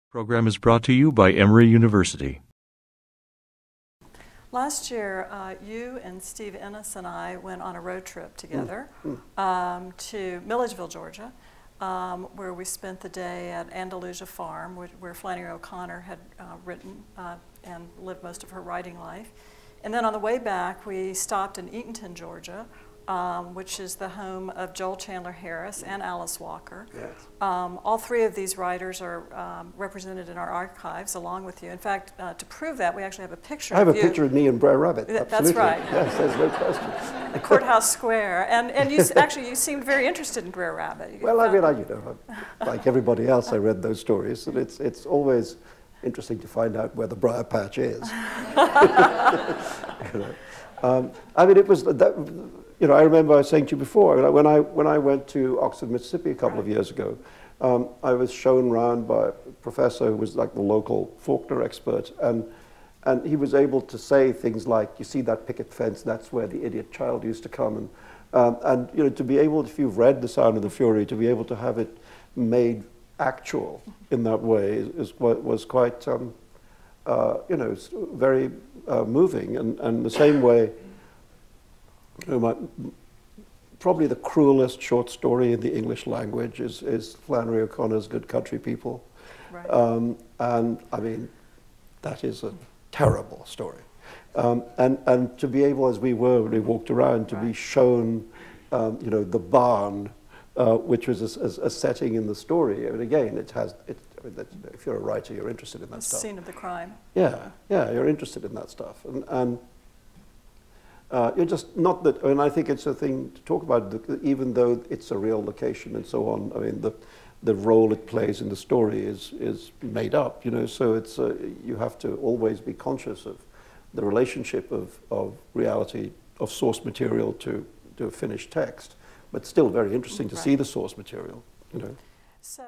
Program is brought to you by Emory University. Last year, you and Steve Ennis and I went on a road trip together to Milledgeville, Georgia, where we spent the day at Andalusia Farm, where Flannery O'Connor had written and lived most of her writing life. And then on the way back, we stopped in Eatonton, Georgia, which is the home of Joel Chandler Harris and Alice Walker. Yes. All three of these writers are represented in our archives along with you. In fact, to prove that, we actually have a picture of you. I have a picture of me and Brer Rabbit. That's right. Yes, there's no question. At Courthouse Square. And you actually, you seemed very interested in Brer Rabbit. Well, I mean, like everybody else, I read those stories, and it's always interesting to find out where the briar patch is. You know? I mean, it was that. You know, I remember I was saying to you before, when I went to Oxford, Mississippi a couple of years ago, I was shown around by a professor who was like the local Faulkner expert, and he was able to say things like, you see that picket fence, that's where the idiot child used to come, and you know, to be able, if you've read The Sound of the Fury, to be able to have it made actual in that way was quite, you know, very moving, and the same way. Probably the cruelest short story in the English language is Flannery O'Connor's Good Country People. Right. And I mean, that is a terrible story. And to be able, as we were when we walked around, to be shown, you know, the barn, which was a setting in the story. I mean, again, I mean, if you're a writer, you're interested in that stuff. The scene of the crime. Yeah, you're interested in that stuff. And you're just not that, I mean, I think it's a thing to talk about, even though it's a real location and so on. I mean, the role it plays in the story is made up, you know, so it's, you have to always be conscious of the relationship of reality, of source material to a finished text, but still very interesting to see the source material, you know. So